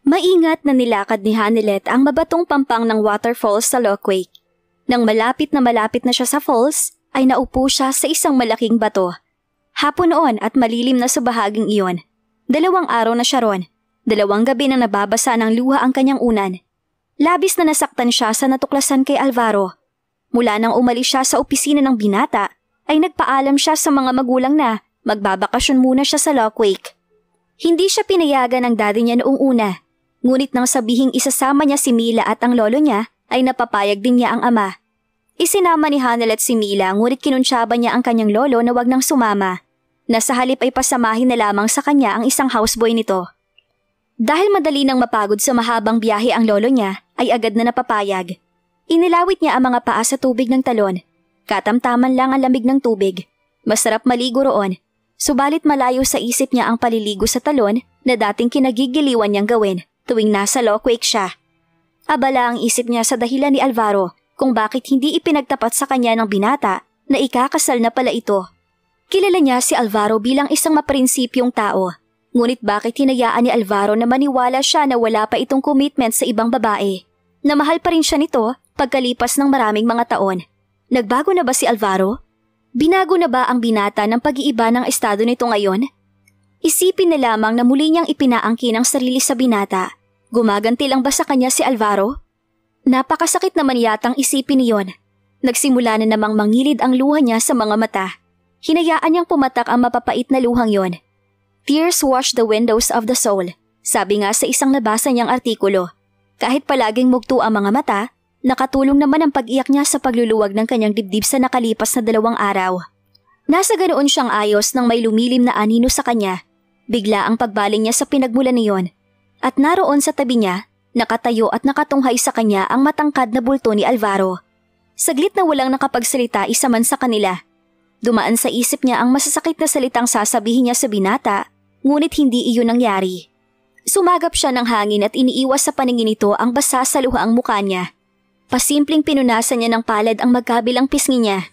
Maingat na nilakad ni Hanilet ang mabatong pampang ng waterfalls sa Lockwake. Nang malapit na siya sa falls, ay naupo siya sa isang malaking bato. Hapon noon at malilim na sa bahaging iyon. 2 araw na siya ron. 2 gabi na nababasa ng luha ang kanyang unan. Labis na nasaktan siya sa natuklasan kay Alvaro. Mula nang umalis siya sa opisina ng binata, ay nagpaalam siya sa mga magulang na magbabakasyon muna siya sa Lockwake. Hindi siya pinayagan ng daddy niya noong una. Ngunit nang sabihing isasama niya si Mila at ang lolo niya, ay napapayag din niya ang ama. Isinama ni Hanilet si Mila ngunit kinunsyaba niya ang kanyang lolo na wag nang sumama. Nasa halip ay pasamahin na lamang sa kanya ang isang houseboy nito. Dahil madali nang mapagod sa mahabang biyahe ang lolo niya, ay agad na napapayag. Inilawit niya ang mga paa sa tubig ng talon. Katamtaman lang ang lamig ng tubig. Masarap maligo roon. Subalit malayo sa isip niya ang paliligo sa talon na dating kinagigiliwan niyang gawin tuwing nasa Lockwake siya. Abala ang isip niya sa dahilan ni Alvaro kung bakit hindi ipinagtapat sa kanya ng binata na ikakasal na pala ito. Kilala niya si Alvaro bilang isang maprinsipyong tao. Ngunit bakit hinayaan ni Alvaro na maniwala siya na wala pa itong commitment sa ibang babae? Na mahal pa rin siya nito pagkalipas ng maraming mga taon. Nagbago na ba si Alvaro? Binago na ba ang binata ng pag-iiba ng estado nito ngayon? Isipin na lamang na muli niyang ipinaangkin ang sarili sa binata. Gumaganti lang ba sa kanya si Alvaro? Napakasakit naman yatang isipin niyon. Nagsimula na namang mangilid ang luha niya sa mga mata. Hinayaan niyang pumatak ang mapapait na luhang yon. Tears wash the windows of the soul, sabi nga sa isang nabasa niyang artikulo. Kahit palaging mugto ang mga mata, nakatulong naman ang pag-iyak niya sa pagluluwag ng kanyang dibdib sa nakalipas na 2 araw. Nasa ganoon siyang ayos nang may lumilim na anino sa kanya. Bigla ang pagbaling niya sa pinagmulan niyon. At naroon sa tabi niya, nakatayo at nakatunghay sa kanya ang matangkad na bulto ni Alvaro. Saglit na walang nakapagsalita isa man sa kanila. Dumaan sa isip niya ang masasakit na salitang sasabihin niya sa binata, ngunit hindi iyon nangyari. Sumagap siya ng hangin at iniiwas sa paningin nito ang basa sa luha ang mukha niya. Pasimpleng pinunasan niya ng palad ang magkabilang pisngi niya.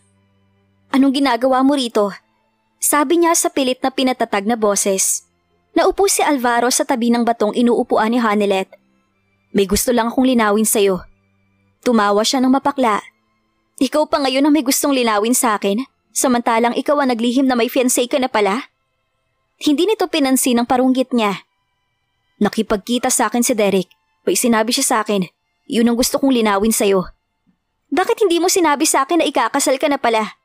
"Anong ginagawa mo rito?" Sabi niya sa pilit na pinatatag na boses. Naupo si Alvaro sa tabi ng batong inuupuan ni Hanilet. "May gusto lang akong linawin sa'yo." Tumawa siya ng mapakla. "Ikaw pa ngayon ang may gustong linawin sa akin, samantalang ikaw ang naglihim na may fiancé ka na pala?" Hindi nito pinansin ang parunggit niya. "Nakipagkita sa akin si Derek. May sinabi siya sa akin. Yun ang gusto kong linawin sa'yo." "Bakit hindi mo sinabi sa akin na ikakasal ka na pala?"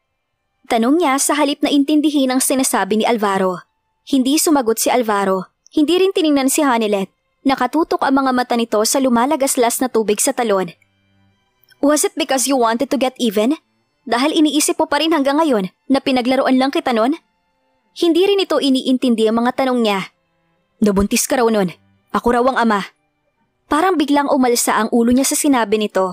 Tanong niya sa halip na intindihin ang sinasabi ni Alvaro. Hindi sumagot si Alvaro. Hindi rin tiningnan si Hanilet. Nakatutok ang mga mata nito sa lumalagaslas na tubig sa talon. "Was it because you wanted to get even? Dahil iniisip mo pa rin hanggang ngayon na pinaglaruan lang kita nun?" Hindi rin ito iniintindi ang mga tanong niya. "Nabuntis ka raw nun. Ako raw ang ama." Parang biglang umalsa ang ulo niya sa sinabi nito.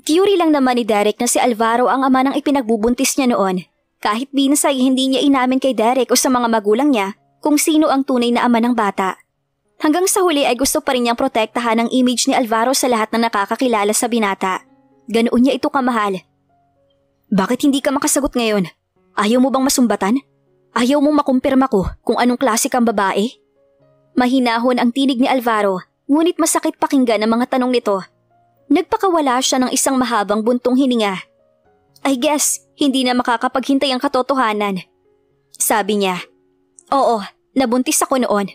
Theory lang naman ni Derek na si Alvaro ang ama ng ipinagbubuntis niya noon. Kahit binsay hindi niya inamin kay Derek o sa mga magulang niya kung sino ang tunay na ama ng bata. Hanggang sa huli ay gusto pa rin niyang protektahan ang image ni Alvaro sa lahat ng nakakakilala sa binata. Ganoon niya ito kamahal. "Bakit hindi ka makasagot ngayon? Ayaw mo bang masumbatan? Ayaw mong makumpirma ko kung anong klase kang babae?" Mahinahon ang tinig ni Alvaro, ngunit masakit pakinggan ang mga tanong nito. Nagpakawala siya ng isang mahabang buntong hininga. "I guess, hindi na makakapaghintay ang katotohanan." Sabi niya. "Oo, nabuntis ako noon."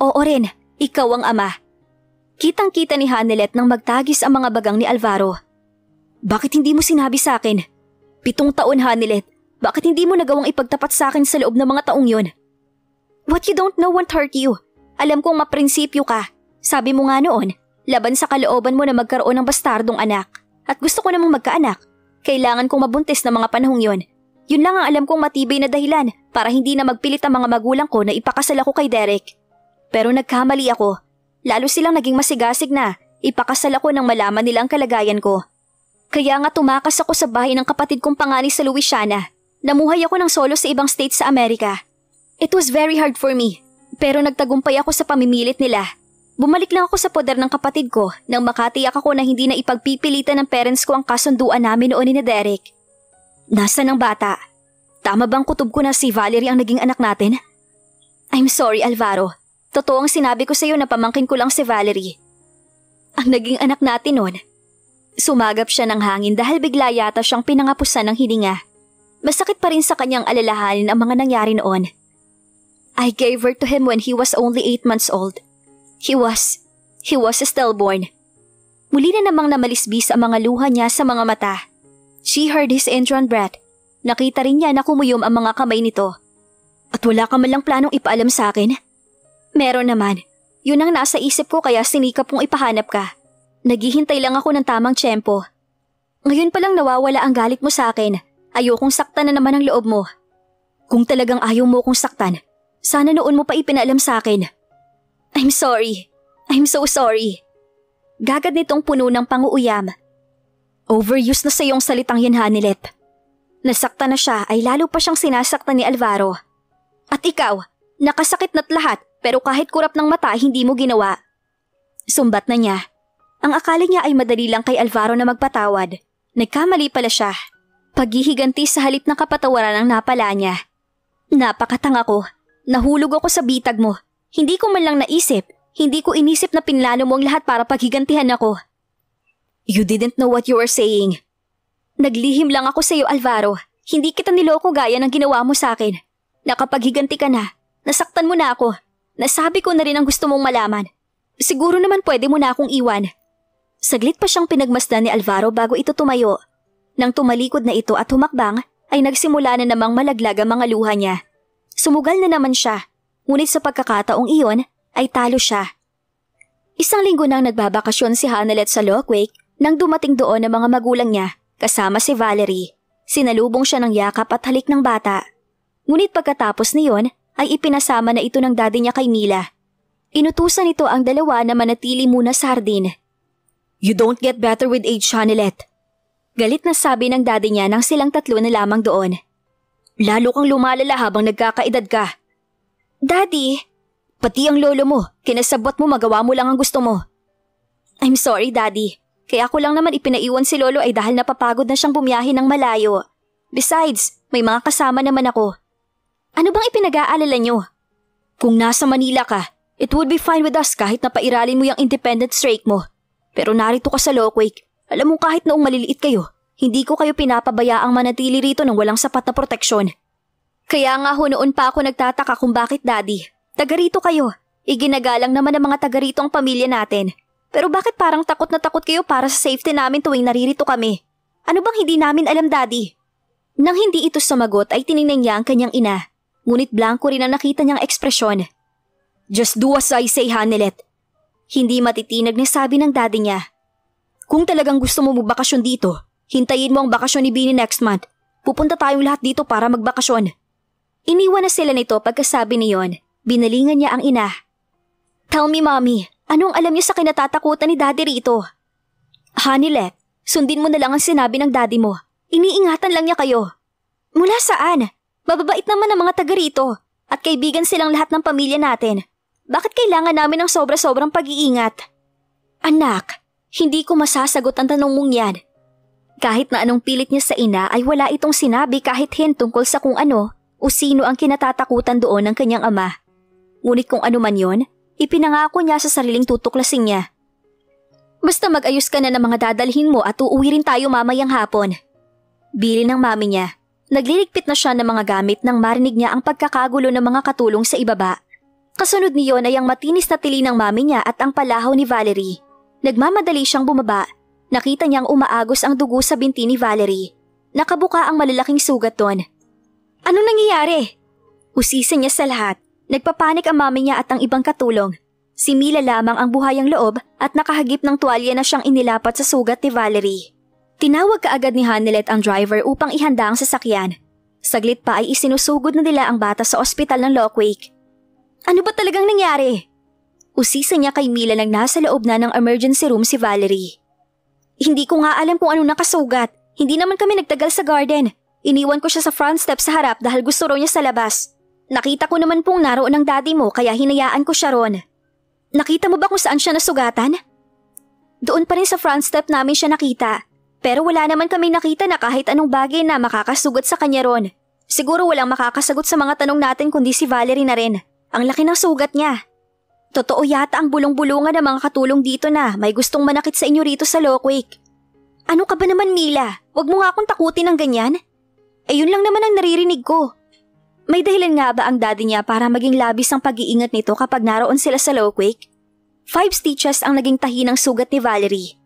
"Oo rin, ikaw ang ama." Kitang-kita ni Hanilet nang magtagis ang mga bagang ni Alvaro. "Bakit hindi mo sinabi sa akin? 7 taon, Hanilet. Bakit hindi mo nagawang ipagtapat sa akin sa loob ng mga taong yon?" "What you don't know won't hurt you. Alam kong maprinsipyo ka. Sabi mo nga noon, laban sa kalooban mo na magkaroon ng bastardong anak. At gusto ko namang magkaanak. Kailangan kong mabuntis ng mga panahong yon. Yun lang ang alam kong matibay na dahilan para hindi na magpilit ang mga magulang ko na ipakasal ako kay Derek. Pero nagkamali ako. Lalo silang naging masigasig na ipakasal ako nang malaman nila ang kalagayan ko. Kaya nga tumakas ako sa bahay ng kapatid kong panganay sa Louisiana. Namuhay ako ng solo sa ibang states sa Amerika. It was very hard for me. Pero nagtagumpay ako sa pamimilit nila. Bumalik lang ako sa poder ng kapatid ko nang makatiyak ako na hindi na ipagpipilitan ng parents ko ang kasunduan namin noon ni Derek. Nasaan ang bata? Tama bang kutob ko na si Valerie ang naging anak natin? I'm sorry, Alvaro. Totoo ang sinabi ko sa'yo na pamangkin ko lang si Valerie. Ang naging anak natin noon. Sumagap siya ng hangin dahil bigla yata siyang pinangapusan ng hininga. Masakit pa rin sa kanyang alalahanin ang mga nangyari noon. I gave her to him when he was only 8 months old. He was stillborn. Muli na namang namalisbis ang mga luha niya sa mga mata. She heard his entrant breath. Nakita rin niya na kumuyom ang mga kamay nito. At wala ka man lang planong ipaalam sa akin? Meron naman. Yun ang nasa isip ko kaya sinikap kong ipahanap ka. Naghihintay lang ako ng tamang tiyempo. Ngayon palang nawawala ang galit mo sa akin. Ayokong saktan na naman ang loob mo. Kung talagang ayaw mo kong saktan, sana noon mo pa ipinaalam sa akin. I'm sorry. I'm so sorry. Gagad nitong puno ng panguuyam. Overuse na sa iyong salitang yan, Hanilet. Nasaktan na siya ay lalo pa siyang sinasaktan ni Alvaro. At ikaw, nakasakit na't lahat pero kahit kurap ng mata hindi mo ginawa. Sumbat na niya. Ang akala niya ay madali lang kay Alvaro na magpatawad. Nagkamali pala siya. Paghihiganti sa halip ng kapatawaran ang napala niya. Napakatanga ko. Nahulog ako sa bitag mo. Hindi ko man lang naisip. Hindi ko inisip na pinlano mo ang lahat para paghigantihan ako. You didn't know what you were saying. Naglihim lang ako sa iyo, Alvaro. Hindi kita niloko gaya ng ginawa mo sa akin. Nakapaghiganti ka na. Nasaktan mo na ako. Nasabi ko na rin ang gusto mong malaman. Siguro naman pwede mo na akong iwan. Saglit pa siyang pinagmasdan ni Alvaro bago ito tumayo. Nang tumalikod na ito at humakbang, ay nagsimula na namang malaglag ang mga luha niya. Sumugal na naman siya. Ngunit sa pagkakataong iyon, ay talo siya. Isang linggo nang nagbabakasyon si Hanilet sa Lockwake nang dumating doon ang mga magulang niya kasama si Valerie. Sinalubong siya ng yakap at halik ng bata. Ngunit pagkatapos niyon ay ipinasama na ito ng daddy niya kay Mila. Inutusan ito ang dalawa na manatili muna sa hardin. You don't get better with age, Hanilet. Galit na sabi ng daddy niya nang silang tatlo na lamang doon. Lalo kang lumalala habang nagkakaedad ka. Daddy, pati ang lolo mo, kinasabot mo magawa mo lang ang gusto mo. I'm sorry, Daddy. Kaya ako lang naman ipinaiwan si Lolo ay dahil napapagod na siyang bumiyahe ng malayo. Besides, may mga kasama naman ako. Ano bang ipinag-aalala niyo? Kung nasa Manila ka, it would be fine with us kahit napairalin mo yung independent streak mo. Pero narito ka sa Lockwake. Alam mo kahit noong maliliit kayo, hindi ko kayo pinapabayaang manatili rito ng walang sapat na proteksyon. Kaya nga ho noon pa ako nagtataka kung bakit, Daddy. Taga rito kayo. Iginagalang naman ng mga taga rito ang pamilya natin. Pero bakit parang takot na takot kayo para sa safety namin tuwing naririto kami? Ano bang hindi namin alam, Daddy? Nang hindi ito sumagot ay tiningnan niya ang kanyang ina. Ngunit blanko rin ang nakita niyang ekspresyon. Just do as I say, Hanilet. Hindi matitinag na sabi ng daddy niya. Kung talagang gusto mo magbakasyon dito, hintayin mo ang bakasyon ni Bini next month. Pupunta tayong lahat dito para magbakasyon. Iniwan na sila nito pagkasabi niyon. Binalingan niya ang ina. Tell me, Mommy, anong alam niyo sa kinatatakutan ni Daddy rito? Hanilet, sundin mo na lang ang sinabi ng daddy mo. Iniingatan lang niya kayo. Mula saan? Mababait naman ang mga taga rito at kaibigan silang lahat ng pamilya natin. Bakit kailangan namin ng sobra-sobrang pag-iingat? Anak, hindi ko masasagot ang tanong mong yan. Kahit na anong pilit niya sa ina ay wala itong sinabi kahit hint tungkol sa kung ano o sino ang kinatatakutan doon ng kanyang ama. Ngunit kung ano man yon, ipinangako niya sa sariling tutuklasin niya. Basta mag-ayos ka na ng mga dadalhin mo at uuwi rin tayo mamayang hapon. Bili ng mami niya. Nagliligpit na siya ng mga gamit nang marinig niya ang pagkakagulo ng mga katulong sa ibaba. Kasunod niyon ay ang matinis na tili ng mami niya at ang palahaw ni Valerie. Nagmamadali siyang bumaba. Nakita niyang umaagos ang dugo sa binti ni Valerie. Nakabuka ang malalaking sugat doon. Anong nangyayari? Usisa niya sa lahat. Nagpapanik ang mami niya at ang ibang katulong. Si Mila lamang ang buhayang loob at nakahagip ng tuwalya na siyang inilapat sa sugat ni Valerie. Tinawag kaagad ni Hanilet ang driver upang ihanda ang sasakyan. Saglit pa ay isinusugod na nila ang bata sa ospital ng Lockwake. Ano ba talagang nangyari? Usisa niya kay Mila nang nasa loob na ng emergency room si Valerie. Hindi ko nga alam kung anong nakasugat. Hindi naman kami nagtagal sa garden. Iniwan ko siya sa front step sa harap dahil gusto raw niya sa labas. Nakita ko naman pong naroon ang daddy mo kaya hinayaan ko siya ron. Nakita mo ba kung saan siya nasugatan? Doon pa rin sa front step namin siya nakita. Pero wala naman kami nakita na kahit anong bagay na makakasugat sa kanya ron. Siguro walang makakasagot sa mga tanong natin kundi si Valerie na rin. Ang laki ng sugat niya. Totoo yata ang bulong-bulungan ng mga katulong dito na may gustong manakit sa inyo rito sa Lockwake. Ano ka ba naman, Mila? Huwag mo nga akong takutin ng ganyan. Ayun lang naman ang naririnig ko. May dahilan nga ba ang daddy niya para maging labis ang pag-iingat nito kapag naroon sila sa Lockwake? 5 stitches ang naging tahi ng sugat ni Valerie.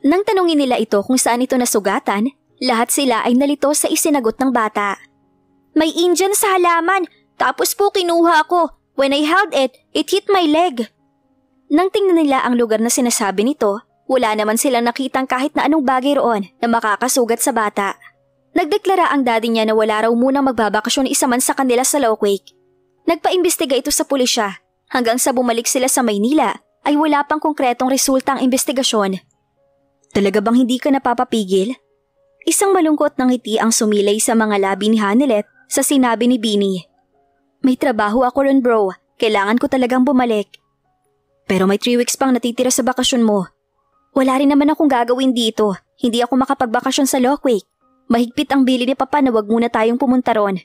Nang tanungin nila ito kung saan ito nasugatan, lahat sila ay nalito sa isinagot ng bata. May Indian sa halaman, tapos po kinuha ako. When I held it, it hit my leg. Nang tingnan nila ang lugar na sinasabi nito, wala naman silang nakitang kahit na anong bagay roon na makakasugat sa bata. Nagdeklara ang daddy niya na wala raw munang magbabakasyon isa man sa kanila sa Lockwake. Nagpaimbestiga ito sa pulisya. Hanggang sa bumalik sila sa Maynila, ay wala pang konkretong resulta ang investigasyon. Talaga bang hindi ka napapapigil? Isang malungkot na ngiti ang sumilay sa mga labi ni Hanelet sa sinabi ni Bini. May trabaho ako ron bro, kailangan ko talagang bumalik. Pero may 3 weeks pang natitira sa bakasyon mo. Wala rin naman akong gagawin dito, hindi ako makapagbakasyon sa Lockwake. Mahigpit ang bili ni Papa na wag muna tayong pumunta ron.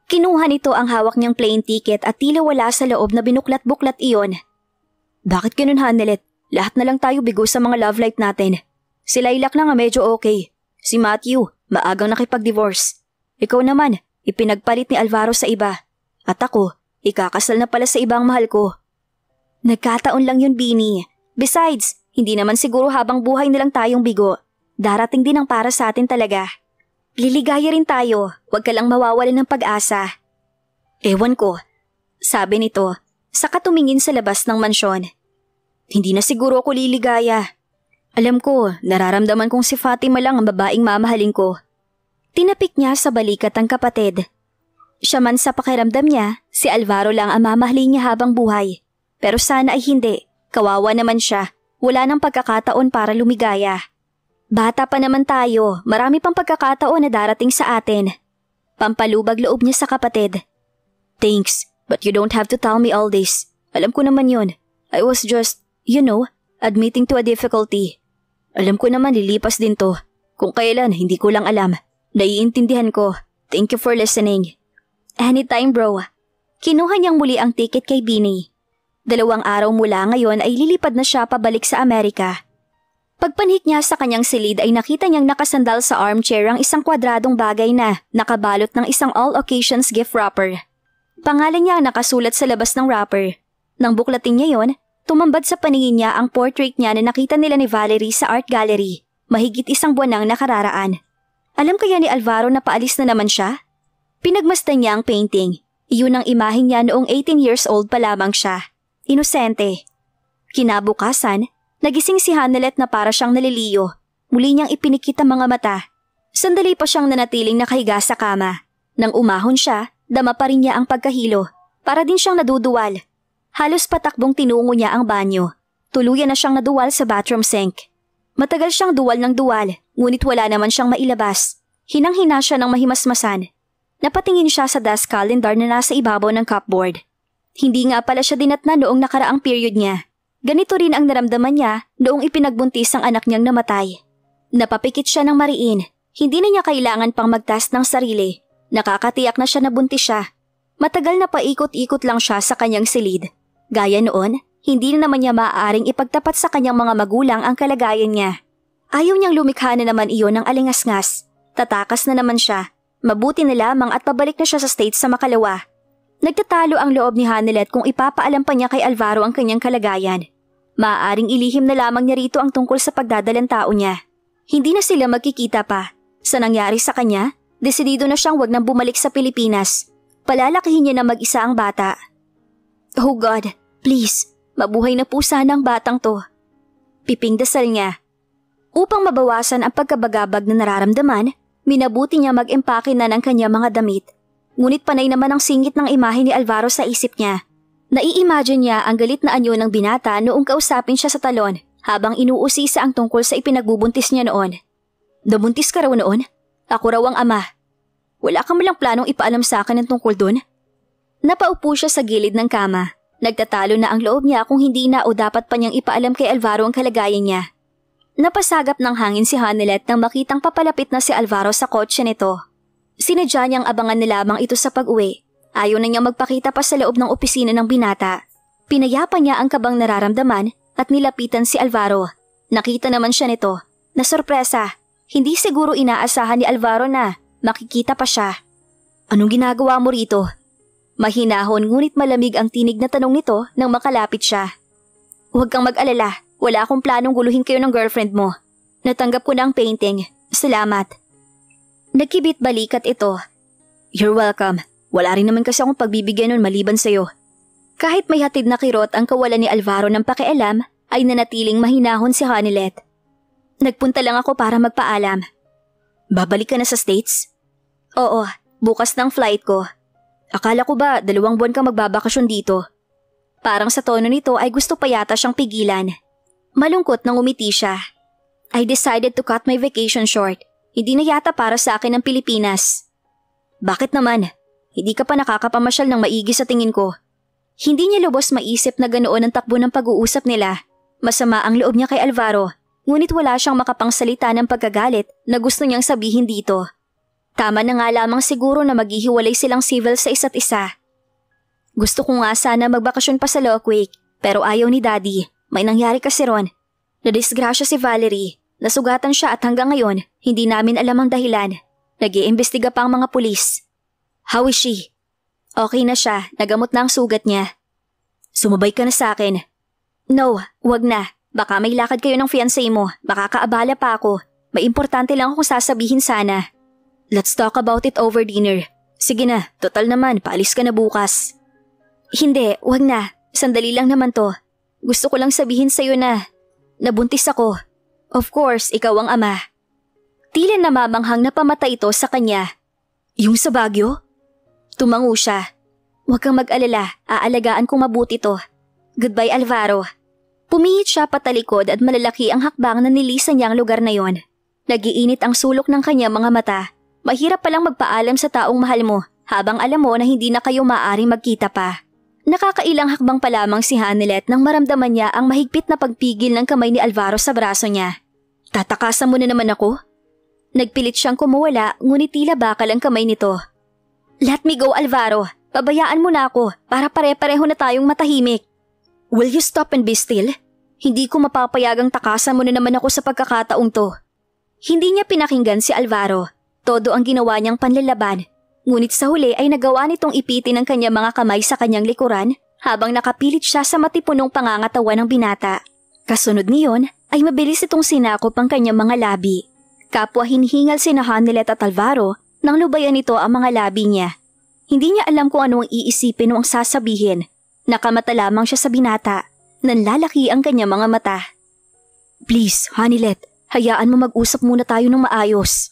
Kinuha nito ang hawak niyang plane ticket at tila wala sa loob na binuklat-buklat iyon. Bakit ganun Hanelet? Lahat na lang tayo bigo sa mga love life natin. Si Lilac na nga medyo okay. Si Matthew, maagang nakipag-divorce. Ikaw naman, ipinagpalit ni Alvaro sa iba. At ako, ikakasal na pala sa ibang mahal ko. Nagkataon lang yun, Bini. Besides, hindi naman siguro habang buhay nilang tayong bigo. Darating din ang para sa atin talaga. Liligaya rin tayo, huwag ka lang mawawalan ng pag-asa. Ewan ko, sabi nito, saka tumingin sa labas ng mansyon. Hindi na siguro ako liligaya. Alam ko, nararamdaman kong si Fatima lang ang babaeng mamahalin ko. Tinapik niya sa balikat ang kapatid. Siya man sa pakiramdam niya, si Alvaro lang ang mamahalin niya habang buhay. Pero sana ay hindi, kawawa naman siya, wala nang pagkakataon para lumigaya. Bata pa naman tayo, marami pang pagkakataon na darating sa atin. Pampalubag loob niya sa kapatid. Thanks, but you don't have to tell me all this. Alam ko naman yun. I was just, admitting to a difficulty. Alam ko naman lilipas din to. Kung kailan, hindi ko lang alam. Naiintindihan ko. Thank you for listening. Anytime bro. Kinuha niyang muli ang ticket kay Bini. 2 araw mula ngayon ay lilipad na siya pabalik sa Amerika. Pagpanhik niya sa kanyang silid ay nakita niyang nakasandal sa armchair ang isang kwadradong bagay na nakabalot ng isang all occasions gift wrapper. Pangalan niya ang nakasulat sa labas ng wrapper. Nang buklatin niya yon, tumambad sa paningin niya ang portrait niya na nakita nila ni Valerie sa art gallery, mahigit 1 buwan nang nakararaan. Alam kaya ni Alvaro na paalis na naman siya? Pinagmasdan niya ang painting. Iyon ang imahe niya noong 18 years old pa lamang siya. Inosente. Kinabukasan, nagising si Hanelet na para siyang naliliyo. Muli niyang ipinikit ang mga mata. Sandali pa siyang nanatiling nakahiga sa kama. Nang umahon siya, dama pa rin niya ang pagkahilo. Para din siyang naduduwal. Halos patakbong tinungo niya ang banyo. Tuluyan na siyang naduwal sa bathroom sink. Matagal siyang duwal ng duwal, ngunit wala naman siyang mailabas. Hinang-hina siya ng mahimasmasan. Napatingin siya sa desk calendar na nasa ibabaw ng cupboard. Hindi nga pala siya dinatna noong nakaraang period niya. Ganito rin ang naramdaman niya noong ipinagbuntis ang anak niyang namatay. Napapikit siya ng mariin. Hindi na niya kailangan pang magtest ng sarili. Nakakatiyak na siya na buntis siya. Matagal na paikot-ikot lang siya sa kanyang silid. Gaya noon, hindi na naman niya maaaring ipagtapat sa kanyang mga magulang ang kalagayan niya. Ayaw niyang lumikha na naman iyon ng alingasngas. Tatakas na naman siya. Mabuti na lamang at pabalik na siya sa States sa makalawa. Nagtatalo ang loob ni Hanelet kung ipapaalam pa niya kay Alvaro ang kanyang kalagayan. Maaaring ilihim na lamang niya rito ang tungkol sa pagdadalang tao niya. Hindi na sila magkikita pa. Sa nangyari sa kanya, desidido na siyang wag nang bumalik sa Pilipinas. Palalakihin niya na mag-isa ang bata. Oh God, please, mabuhay na po sana ang batang to. Piping dasal niya. Upang mabawasan ang pagkabagabag na nararamdaman, minabuti niya mag-empake na ng kanya mga damit. Ngunit panay naman ang singit ng imahe ni Alvaro sa isip niya. Nai-imagine niya ang galit na anyo ng binata noong kausapin siya sa talon habang inuusisa ang tungkol sa ipinagbubuntis niya noon. Nabuntis ka raw noon? Ako raw ang ama. Wala ka malang planong ipaalam sa akin ng tungkol doon? Napaupo siya sa gilid ng kama. Nagtatalo na ang loob niya kung hindi na o dapat pa niyang ipaalam kay Alvaro ang kalagayan niya. Napasagap ng hangin si Hanelet nang makitang papalapit na si Alvaro sa kotse nito. Sinadya niyang abangan na lamang ito sa pag-uwi. Ayaw na niyang magpakita pa sa loob ng opisina ng binata. Pinayapa niya ang kabang nararamdaman at nilapitan si Alvaro. Nakita naman siya nito na sorpresa. Hindi siguro inaasahan ni Alvaro na makikita pa siya. Anong ginagawa mo rito? Mahinahon ngunit malamig ang tinig na tanong nito nang makalapit siya. Huwag kang mag-alala, wala akong planong guluhin kayo ng girlfriend mo. Natanggap ko na ang painting. Salamat. Nagkibit balikat ito. You're welcome. Wala rin naman kasi akong pagbibigyan nun maliban sa'yo. Kahit may hatid na kirot ang kawalan ni Alvaro ng pakialam, ay nanatiling mahinahon si Hanilet. Nagpunta lang ako para magpaalam. Babalik ka na sa States? Oo, bukas ng flight ko. Akala ko ba 2 buwan kang magbabakasyon dito? Parang sa tono nito ay gusto pa yata siyang pigilan. Malungkot nang umiti siya. I decided to cut my vacation short. Hindi na yata para sa akin ang Pilipinas. Bakit naman? Hindi ka pa nakakapamasyal ng maigi sa tingin ko. Hindi niya lubos maisip na ganoon ang takbo ng pag-uusap nila. Masama ang loob niya kay Alvaro, ngunit wala siyang makapangsalita ng pagkagalit na gusto niyang sabihin dito. Tama na nga lamang siguro na maghihiwalay silang civil sa isa't isa. Gusto ko nga sana magbakasyon pa sa Lockwake, pero ayaw ni Daddy. May nangyari kasi ron. Nadisgrasya si Valerie. Nasugatan siya at hanggang ngayon, hindi namin alam ang dahilan. Nag-iimbestiga pa ang mga pulis. How is she? Okay na siya, nagamot na ang sugat niya. Sumabay ka na sa akin. No, wag na. Baka may lakad kayo ng fiancé mo. Makakaabala pa ako. May importante lang akong sasabihin sana. Let's talk about it over dinner. Sige na, total naman, paalis ka na bukas. Hindi, wag na. Sandali lang naman to. Gusto ko lang sabihin sa'yo na nabuntis ako. Of course, ikaw ang ama. Tila namamanghang na pamatay ito sa kanya. Yung sa Baguio? Tumango siya. Huwag kang mag-alala, aalagaan kong mabuti to. Goodbye, Alvaro. Pumihit siya patalikod at malalaki ang hakbang na nilisan niya ang lugar na yon. Nagiinit ang sulok ng kanyang mga mata. Mahirap palang magpaalam sa taong mahal mo habang alam mo na hindi na kayo maaaring magkita pa. Nakakailang hakbang pa lamang si Hanilet nang maramdaman niya ang mahigpit na pagpigil ng kamay ni Alvaro sa braso niya. Tatakasan mo na naman ako? Nagpilit siyang kumuwala ngunit tila bakal ang kamay nito. Let me go, Alvaro. Pabayaan mo na ako para pare-pareho na tayong matahimik. Will you stop and be still? Hindi ko mapapayagang takasan mo na naman ako sa pagkakataong to. Hindi niya pinakinggan si Alvaro. Todo ang ginawa niyang panlalaban. Ngunit sa huli ay nagawa nitong ipitin ang kanyang mga kamay sa kanyang likuran habang nakapilit siya sa matipunong pangangatawan ng binata. Kasunod niyon ay mabilis itong sinakop ang kanyang mga labi. Kapwa hinihingal sina Hanilet at Alvaro nang lubayan nito ang mga labi niya. Hindi niya alam kung ano ang iisipin o ang sasabihin. Nakamata lamang siya sa binata. Nanlalaki ang kanyang mga mata. Please, Hanilet, hayaan mo mag-usap muna tayo ng maayos.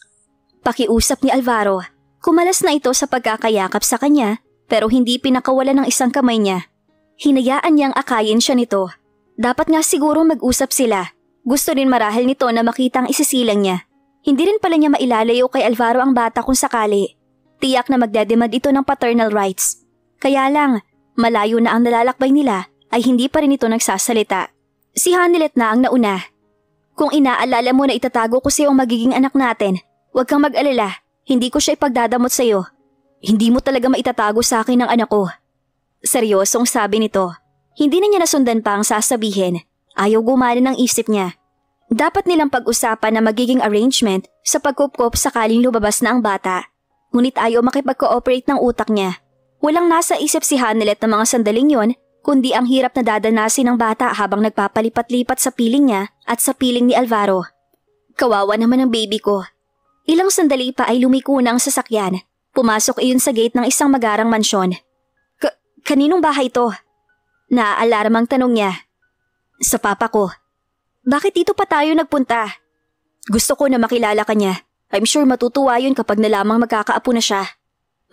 Pakiusap ni Alvaro. Kumalas na ito sa pagkakayakap sa kanya pero hindi pinakawala ng isang kamay niya. Hinayaan niyang akayin siya nito. Dapat nga siguro mag-usap sila. Gusto rin marahil nito na makita ang isisilang niya. Hindi rin pala niya mailalayo kay Alvaro ang bata kung sakali. Tiyak na magdedemand ito ng paternal rights. Kaya lang, malayo na ang nalalakbay nila ay hindi pa rin ito nagsasalita. Si Hanilet na ang nauna. Kung inaalala mo na itatago ko sa iyo ang magiging anak natin, huwag kang mag-alala. Hindi ko siya ipagdadamot sa iyo. Hindi mo talaga maitatago sa akin ang anak ko. Seryosong sabi nito. Hindi na niya nasundan pa ang sasabihin. Ayaw gumana ng isip niya. Dapat nilang pag-usapan na magiging arrangement sa pagkupkop sakaling lumabas na ang bata. Ngunit ayaw makipag-cooperate ng utak niya. Walang nasa isip si Hanilet ng mga sandaling yon, kundi ang hirap na dadanasin ng bata habang nagpapalipat-lipat sa piling niya at sa piling ni Alvaro. Kawawa naman ang baby ko. Ilang sandali pa ay lumiko na ang sasakyan. Pumasok iyon sa gate ng isang magarang mansyon. Kaninong bahay to? Naaalarmang tanong niya. Sa papa ko. Bakit dito pa tayo nagpunta? Gusto ko na makilala ka niya. I'm sure matutuwa yun kapag nalamang magkakaapo na siya.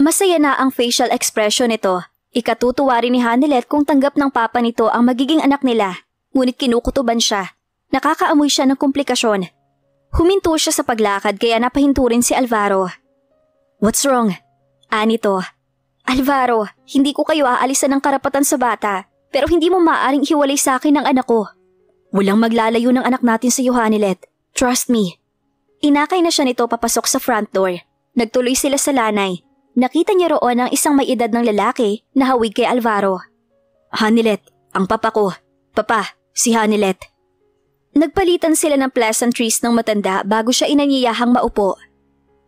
Masaya na ang facial expression nito. Ikatutuwa rin ni Hanilet kung tanggap ng papa nito ang magiging anak nila. Ngunit kinukutuban siya. Nakakaamoy siya ng komplikasyon. Huminto siya sa paglakad kaya napahinto rin si Alvaro. What's wrong? Anito. Alvaro, hindi ko kayo aalisan ng karapatan sa bata, pero hindi mo maaaring hiwalay sa akin ng anak ko. Walang maglalayo ng anak natin sa iyo, Hanilet. Trust me. Inakay na siya nito papasok sa front door. Nagtuloy sila sa lanay. Nakita niya roon ang isang may edad ng lalaki na hawig kay Alvaro. Hanilet, Ang papa ko. Papa, si Hanilet. Nagpalitan sila ng pleasantries ng matanda bago siya inanyayahang maupo.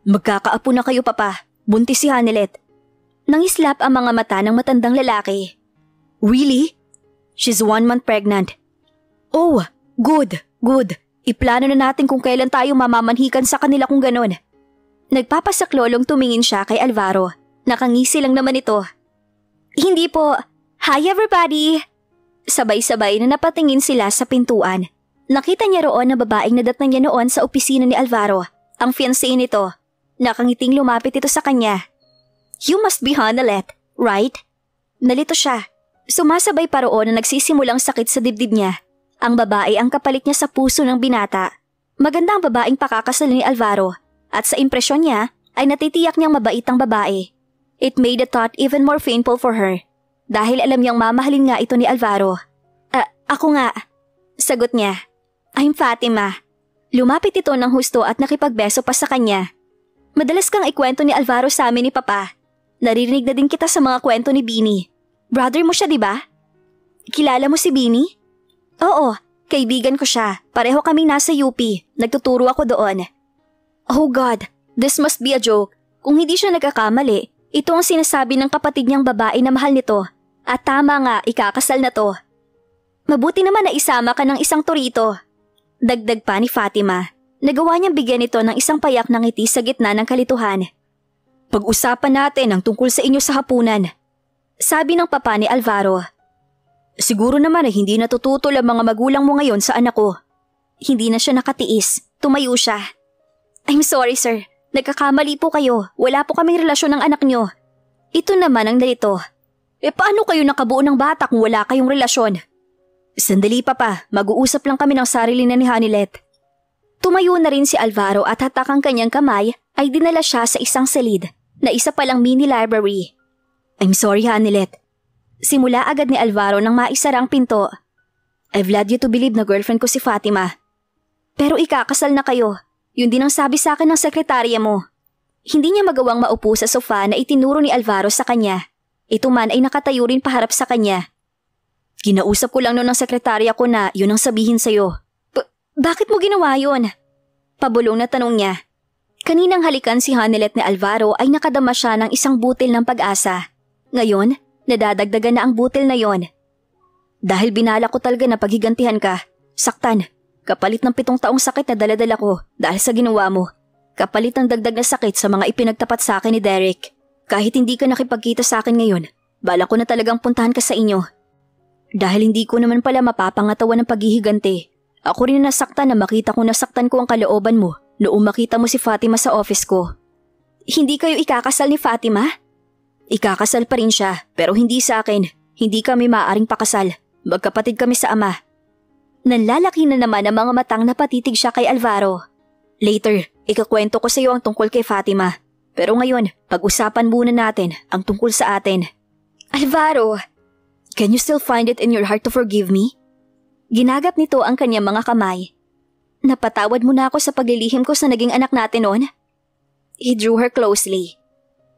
Magkakaapo na kayo, papa. Buntis si Hanilet. Nangislap ang mga mata ng matandang lalaki. Really? She's 1 month pregnant. Oh, good. Iplano na natin kung kailan tayo mamamanhikan sa kanila kung ganon. Nagpapasaklolong tumingin siya kay Alvaro. Nakangisi lang naman ito. Hindi po. Hi everybody! Sabay-sabay na napatingin sila sa pintuan. Nakita niya roon na babaeng nadatnan niya noon sa opisina ni Alvaro, ang fiancé nito. Nakangiting lumapit ito sa kanya. You must be Hanilet, right? Nalito siya. Sumasabay pa roon na nagsisimulang sakit sa dibdib niya. Ang babae ang kapalit niya sa puso ng binata. Maganda ang babaeng pakakasal ni Alvaro at sa impresyon niya ay natitiyak niyang mabait ang babae. It made the thought even more painful for her dahil alam niyang mamahalin nga ito ni Alvaro. Ako nga, sagot niya. I'm Fatima. Lumapit ito ng husto at nakipagbeso pa sa kanya. Madalas kang ikwento ni Alvaro sa amin ni Papa. Naririnig na din kita sa mga kwento ni Bini. Brother mo siya, di ba? Kilala mo si Bini? Oo, kaibigan ko siya. Pareho kaming nasa UP. Nagtuturo ako doon. Oh God, this must be a joke. Kung hindi siya nagkakamali, ito ang sinasabi ng kapatid niyang babae na mahal nito. At tama nga, ikakasal na to. Mabuti naman na isama ka ng isang turito. Dagdag pa ni Fatima. Nagawa niyang bigyan ito ng isang payak na ngiti sa gitna ng kalituhan. Pag-usapan natin ang tungkol sa inyo sa hapunan. Sabi ng papa ni Alvaro. Siguro naman ay hindi natututol ang mga magulang mo ngayon sa anak ko. Hindi na siya nakatiis. Tumayo siya. I'm sorry sir. Nagkakamali po kayo. Wala po kaming relasyon ng anak niyo. Ito naman ang nalito. Paano kayo nakabuo ng bata kung wala kayong relasyon? Sandali papa. Mag-uusap lang kami ng sarili na ni Hanilet. Tumayo na rin si Alvaro at hatakang kanyang kamay ay dinala siya sa isang silid na isa palang mini library. I'm sorry Hanilet. Simula agad ni Alvaro nang maisarang pinto. I've led you to believe na girlfriend ko si Fatima. Pero ikakasal na kayo. Yun din ang sabi sa akin ng sekretarya mo. Hindi niya magawang maupo sa sofa na itinuro ni Alvaro sa kanya. Ito man ay nakatayo rin paharap sa kanya. Kinausap ko lang noon ng sekretarya ko na yun ang sabihin sa'yo. Bakit mo ginawa yun? Pabulong na tanong niya. Kaninang halikan si Hanilet ni Alvaro ay nakadama siya ng isang butil ng pag-asa. Ngayon, nadadagdagan na ang butil na yon. Dahil binala ko talaga na paghigantihan ka, saktan, kapalit ng 7 taong sakit na daladala ko dahil sa ginawa mo. Kapalit ng dagdag na sakit sa mga ipinagtapat sa akin ni Derek. Kahit hindi ka nakipagkita sa akin ngayon, bala ko na talagang puntahan ka sa inyo. Dahil hindi ko naman pala mapapangatawan ng paghihiganti. Ako rin nasaktan na makita ko nasaktan ko ang kalooban mo noong makita mo si Fatima sa office ko. Hindi kayo ikakasal ni Fatima? Ikakasal pa rin siya, pero hindi sa akin. Hindi kami maaaring pakasal. Magkapatid kami sa ama. Nanlalaki na naman ang mga matang napatitig siya kay Alvaro. Later, ikakwento ko sa iyo ang tungkol kay Fatima. Pero ngayon, pag-usapan muna natin ang tungkol sa atin. Alvaro, can you still find it in your heart to forgive me? Ginagap nito ang kanyang mga kamay. Napatawad mo na ako sa paglilihim ko sa naging anak natin noon? He drew her closely.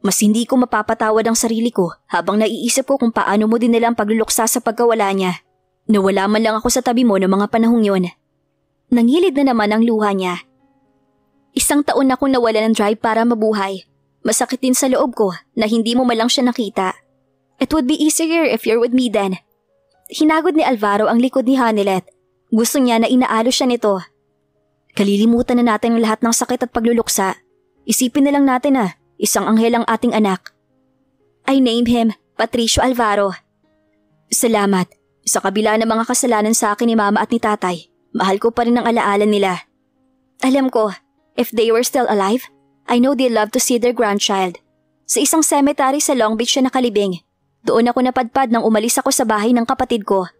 Mas hindi ko mapapatawad ang sarili ko habang naiisip ko kung paano mo dinala ang pagluluksa sa pagkawala niya. Nawala man lang ako sa tabi mo ng mga panahong yon. Nangilid na naman ang luha niya. 1 taon na akong nawala ng drive para mabuhay. Masakit din sa loob ko na hindi mo malang siya nakita. It would be easier if you're with me then. Hinagod ni Alvaro ang likod ni Hanilet. Gusto niya na inaalo siya nito. Kalilimutan na natin ang lahat ng sakit at pagluluksa. Isipin na lang natin na isang anghel ang ating anak. I named him Patricio Alvaro. Salamat. Sa kabila ng mga kasalanan sa akin ni Mama at ni Tatay, mahal ko pa rin ang alaala nila. Alam ko, if they were still alive, I know they'd love to see their grandchild. Sa isang cemetery sa Long Beach siya nakalibing. Doon ako napadpad nang umalis ako sa bahay ng kapatid ko.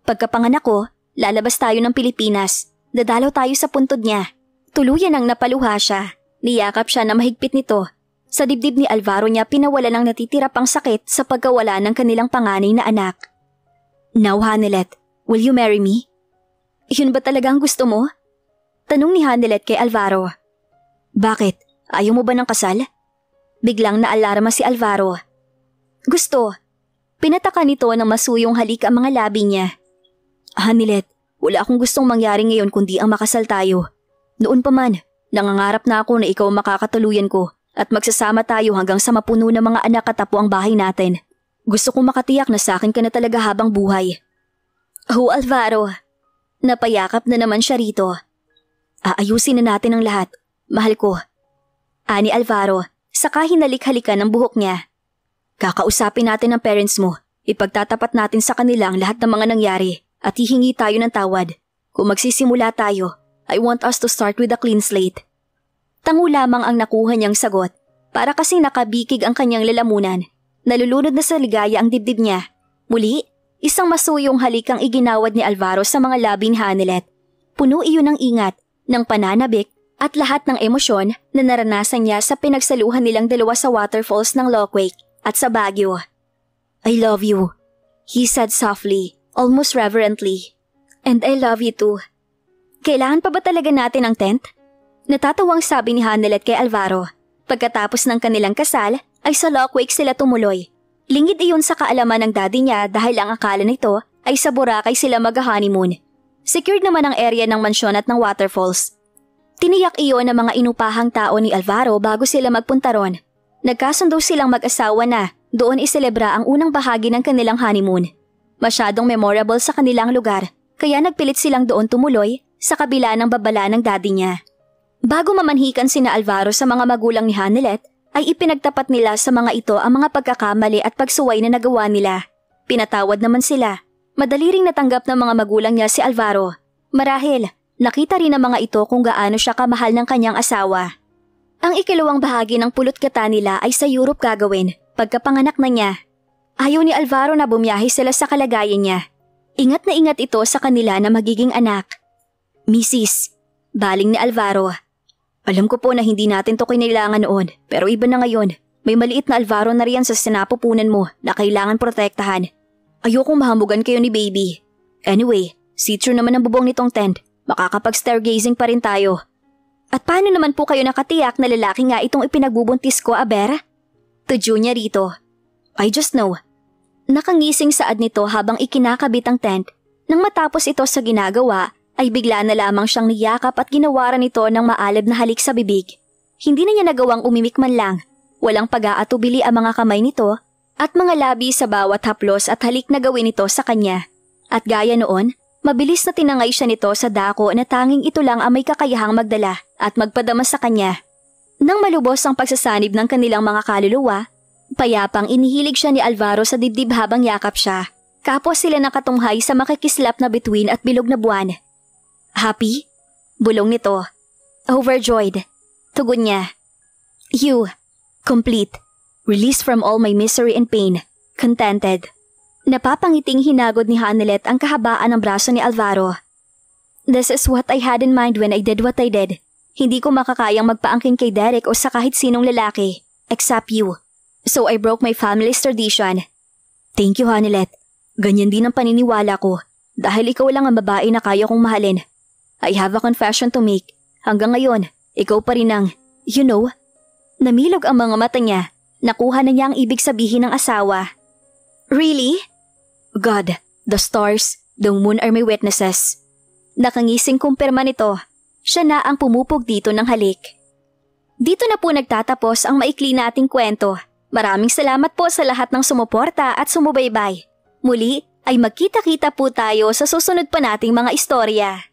Pagkapanganak ko, lalabas tayo ng Pilipinas. Dadalaw tayo sa puntod niya. Tuluyan ang napaluha siya. Niyakap siya na mahigpit nito. Sa dibdib ni Alvaro niya pinawala ng natitira pang sakit sa pagkawala ng kanilang panganay na anak. Now Hanilet, will you marry me? Yun ba talaga ang gusto mo? Tanong ni Hanilet kay Alvaro. Bakit? Ayaw mo ba ng kasal? Biglang naalarma si Alvaro. Gusto. Pinataka nito ng masuyong halik ang mga labi niya. Hanilet, wala akong gustong mangyari ngayon kundi ang makasal tayo. Noon pa man, nangangarap na ako na ikaw makakatuluyan ko at magsasama tayo hanggang sa mapuno ng mga anak at apo ang bahay natin. Gusto kong makatiyak na sa akin ka na talaga habang buhay. Oh, Alvaro. Napayakap na naman siya rito. Aayusin na natin ang lahat, mahal ko. Ani Alvaro, saka hinalik-halikan ng buhok niya. Kakausapin natin ang parents mo. Ipagtatapat natin sa kanila ang lahat ng mga nangyari at hihingi tayo ng tawad. Kung magsisimula tayo, I want us to start with a clean slate. Tango lamang ang nakuha niyang sagot. Para kasing nakabikig ang kanyang lalamunan. Nalulunod na sa ligaya ang dibdib niya. Muli, isang masuyong halik ang iginawad ni Alvaro sa mga labi ni Hanilet. Puno iyon ng ingat, ng pananabik at lahat ng emosyon na naranasan niya sa pinagsaluhan nilang dalawa sa waterfalls ng Lockwake at sa Baguio. I love you, he said softly, almost reverently. And I love you too. Kailangan pa ba talaga natin ang tent? Natatawang sabi ni Hanilet kay Alvaro. Pagkatapos ng kanilang kasal, ay sa Lockwake sila tumuloy. Lingid iyon sa kaalaman ng daddy niya dahil ang akala nito ay sa Boracay sila mag-honeymoon. Secured naman ang area ng mansyon at ng waterfalls. Tiniyak iyon ng mga inupahang tao ni Alvaro bago sila magpunta ron. Nagkasundo silang mag-asawa na doon iselebra ang unang bahagi ng kanilang honeymoon. Masyadong memorable sa kanilang lugar, kaya nagpilit silang doon tumuloy sa kabila ng babala ng daddy niya. Bago mamanhikan sina Alvaro sa mga magulang ni Hanilet, ay ipinagtapat nila sa mga ito ang mga pagkakamali at pagsuway na nagawa nila. Pinatawad naman sila. Madali ring natanggap ng mga magulang niya si Alvaro. Marahil, nakita rin ng mga ito kung gaano siya kamahal ng kanyang asawa. Ang ikalawang bahagi ng pulot kata nila ay sa Europe gagawin, pagkapanganak na niya. Ayaw ni Alvaro na bumiyahe sila sa kalagayan niya. Ingat na ingat ito sa kanila na magiging anak. Mrs. Baling ni Alvaro. Alam ko po na hindi natin to kinailangan noon, pero iba na ngayon. May maliit na Alvaro na riyan sa sinapupunan mo na kailangan protektahan. Ayokong mahamugan kayo ni baby. Anyway, see-through naman ang bubong nitong tent. Makakapag-stargazing pa rin tayo. At paano naman po kayo nakatiyak na lalaki nga itong ipinagbubuntis ko, Aber? Tudyo niya rito. I just know. Nakangising saad nito habang ikinakabit ang tent. Nang matapos ito sa ginagawa, ay bigla na lamang siyang niyakap at ginawaran ito ng maalab na halik sa bibig. Hindi na niya nagawang umimik man lang. Walang pag-aatubili ang mga kamay nito at mga labi sa bawat haplos at halik na gawin ito sa kanya. At gaya noon, mabilis na tinangay siya nito sa dako na tanging ito lang ang may kakayahang magdala at magpadama sa kanya. Nang malubos ang pagsasanib ng kanilang mga kaluluwa, payapang inihilig siya ni Alvaro sa dibdib habang yakap siya. Kapos sila nakatunghay sa makikislap na bituin at bilog na buwan. Happy? Bulong nito. Overjoyed. Tugon niya. You. Complete. Released from all my misery and pain. Contented. Napapangiting hinagod ni Hanilet ang kahabaan ng braso ni Alvaro. This is what I had in mind when I did what I did. Hindi ko makakayang magpaangkin kay Derek o sa kahit sinong lalaki, except you. So I broke my family's tradition. Thank you, Hanilet. Ganyan din ang paniniwala ko. Dahil ikaw lang ang babae na kaya kong mahalin. I have a confession to make. Hanggang ngayon, ikaw pa rin ang, you know. Namilog ang mga mata niya. Nakuha na niya ang ibig sabihin ng asawa. Really? God, the stars, the moon are my witnesses. Nakangising kumpirma nito. Siya na ang pumupog dito ng halik. Dito na po nagtatapos ang maikli nating kwento. Maraming salamat po sa lahat ng sumuporta at sumubaybay. Muli ay magkita-kita po tayo sa susunod pa nating mga istorya.